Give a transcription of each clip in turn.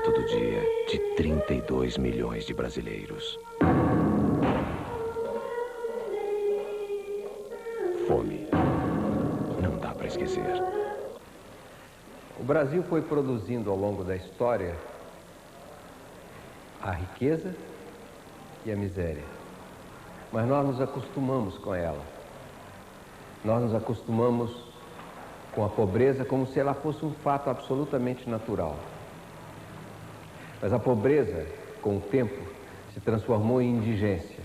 prato do dia de 32 milhões de brasileiros. Fome. Não dá para esquecer. O Brasil foi produzindo ao longo da história a riqueza e a miséria. Mas nós nos acostumamos com ela. Nós nos acostumamos com a pobreza como se ela fosse um fato absolutamente natural. Mas a pobreza, com o tempo, se transformou em indigência.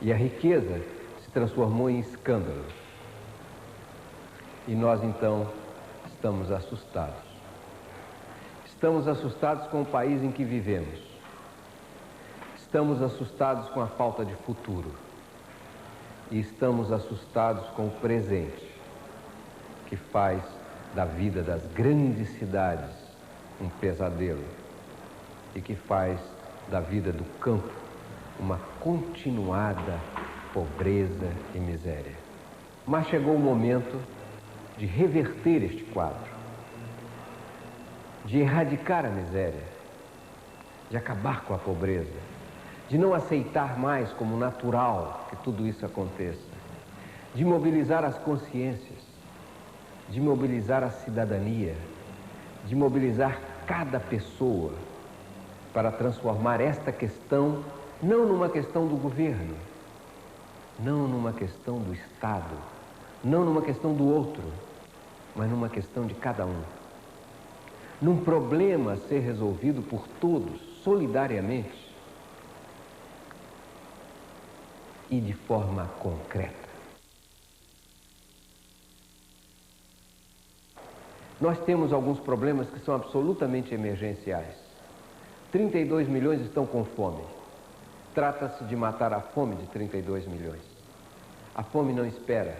E a riqueza se transformou em escândalo. E nós, então, estamos assustados. Estamos assustados com o país em que vivemos. Estamos assustados com a falta de futuro. E estamos assustados com o presente, que faz da vida das grandes cidades um pesadelo e que faz da vida do campo uma continuada pobreza e miséria. Mas chegou o momento de reverter este quadro, de erradicar a miséria, de acabar com a pobreza, de não aceitar mais como natural que tudo isso aconteça, de mobilizar as consciências, de mobilizar a cidadania, de mobilizar cada pessoa para transformar esta questão não numa questão do governo, não numa questão do Estado, não numa questão do outro, mas numa questão de cada um. Num problema a ser resolvido por todos, solidariamente e de forma concreta. Nós temos alguns problemas que são absolutamente emergenciais. 32 milhões estão com fome. Trata-se de matar a fome de 32 milhões. A fome não espera.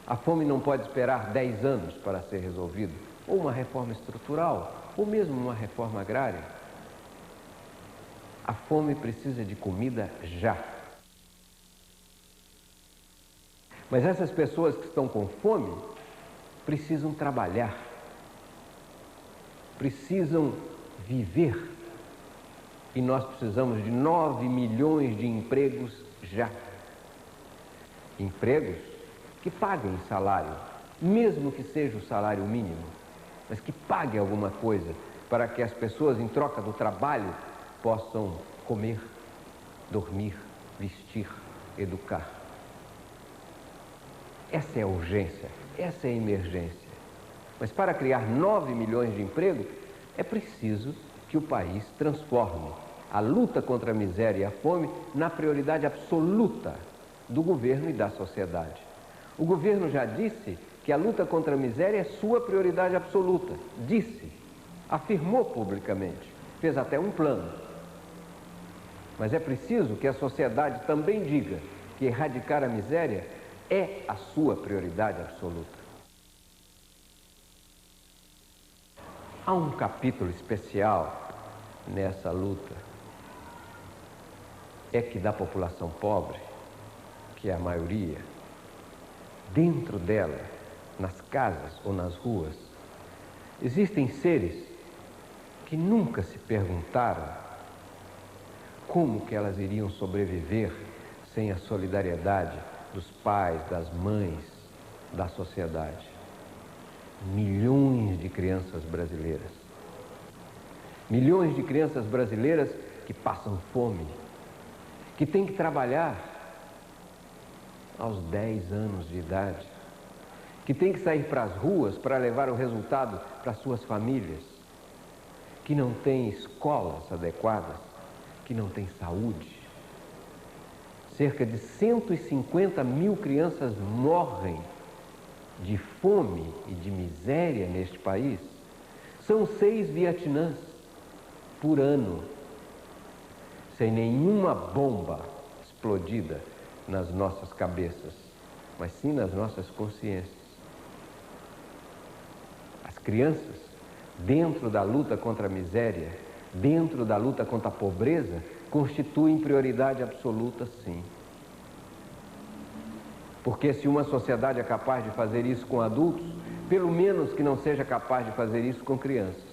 A fome não pode esperar 10 anos para ser resolvido. Ou uma reforma estrutural, ou mesmo uma reforma agrária. A fome precisa de comida já. Mas essas pessoas que estão com fome precisam trabalhar, precisam viver. E nós precisamos de 9 milhões de empregos já. Empregos que paguem salário, mesmo que seja o salário mínimo, mas que paguem alguma coisa para que as pessoas, em troca do trabalho, possam comer, dormir, vestir, educar. Essa é a urgência, essa é a emergência. Mas para criar 9 milhões de empregos, é preciso que o país transforme a luta contra a miséria e a fome na prioridade absoluta do governo e da sociedade. O governo já disse que a luta contra a miséria é sua prioridade absoluta. Disse, afirmou publicamente, fez até um plano. Mas é preciso que a sociedade também diga que erradicar a miséria é a sua prioridade absoluta. Há um capítulo especial nessa luta. É que da população pobre, que é a maioria, dentro dela, nas casas ou nas ruas, existem seres que nunca se perguntaram como que elas iriam sobreviver sem a solidariedade dos pais, das mães, da sociedade. Milhões de crianças brasileiras. Milhões de crianças brasileiras que passam fome, que têm que trabalhar aos 10 anos de idade, que têm que sair para as ruas para levar o resultado para suas famílias, que não têm escolas adequadas, que não têm saúde. Cerca de 150 mil crianças morrem de fome e de miséria neste país. São 6 Vietnãs por ano, sem nenhuma bomba explodida nas nossas cabeças, mas sim nas nossas consciências. As crianças, dentro da luta contra a miséria, dentro da luta contra a pobreza, constituem prioridade absoluta, sim. Porque se uma sociedade é capaz de fazer isso com adultos, pelo menos que não seja capaz de fazer isso com crianças.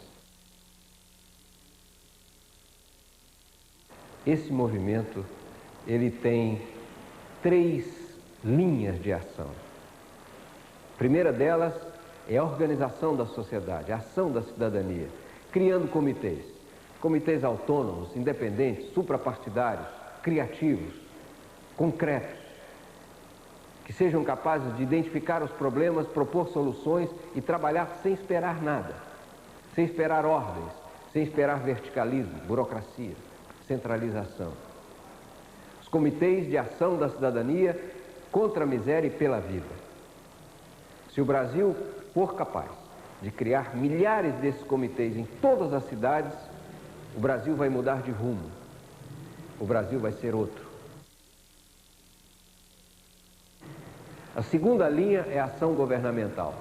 esse movimento, ele tem 3 linhas de ação. A primeira delas é a organização da sociedade, a ação da cidadania, criando comitês autônomos, independentes, suprapartidários, criativos, concretos, que sejam capazes de identificar os problemas, propor soluções e trabalhar sem esperar nada, sem esperar ordens, sem esperar verticalismo, burocracia, centralização. Os comitês de ação da cidadania contra a miséria e pela vida. Se o Brasil for capaz de criar milhares desses comitês em todas as cidades, o Brasil vai mudar de rumo. O Brasil vai ser outro. A segunda linha é a ação governamental.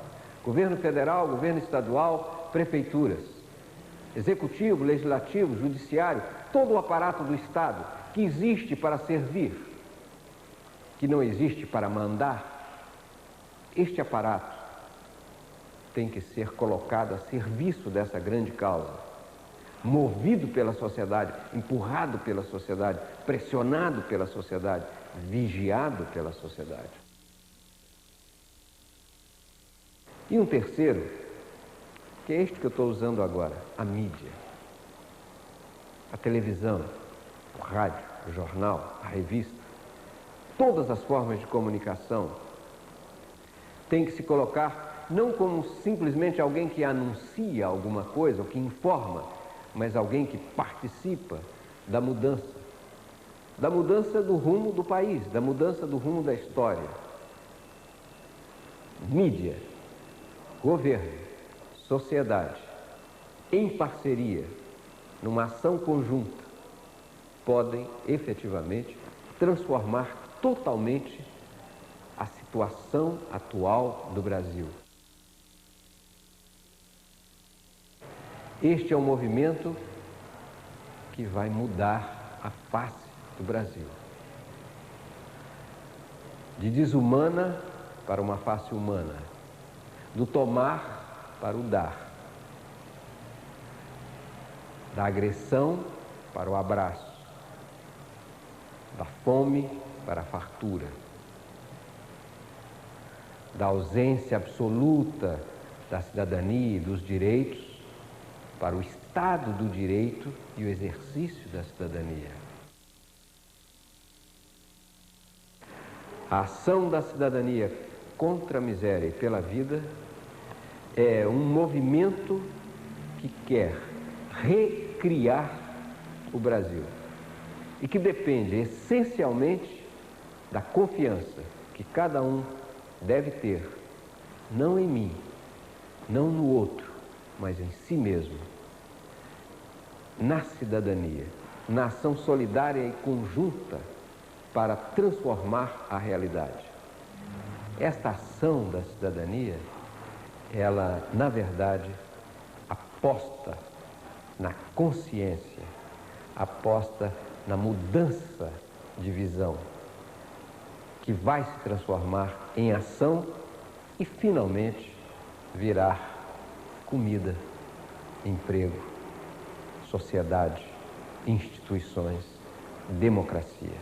Governo federal, governo estadual, prefeituras, executivo, legislativo, judiciário, todo o aparato do Estado que existe para servir, que não existe para mandar. Este aparato tem que ser colocado a serviço dessa grande causa, movido pela sociedade, empurrado pela sociedade, pressionado pela sociedade, vigiado pela sociedade. E um terceiro, que é este que eu estou usando agora, a mídia. A televisão, o rádio, o jornal, a revista, todas as formas de comunicação têm que se colocar não como simplesmente alguém que anuncia alguma coisa ou que informa, mas alguém que participa da mudança do rumo do país, da mudança do rumo da história. Mídia, governo, sociedade, em parceria, numa ação conjunta, podem efetivamente transformar totalmente a situação atual do Brasil. Este é um movimento que vai mudar a face do Brasil. De desumana para uma face humana, do tomar para o dar, da agressão para o abraço, da fome para a fartura, da ausência absoluta da cidadania e dos direitos para o Estado do direito e o exercício da cidadania. A ação da cidadania contra a miséria e pela vida é um movimento que quer recriar o Brasil e que depende essencialmente da confiança que cada um deve ter, não em mim, não no outro, mas em si mesmo, na cidadania, na ação solidária e conjunta para transformar a realidade. Esta ação da cidadania, ela, na verdade, aposta na consciência, aposta na mudança de visão, que vai se transformar em ação e, finalmente, virar comida, emprego, sociedade, instituições, democracia.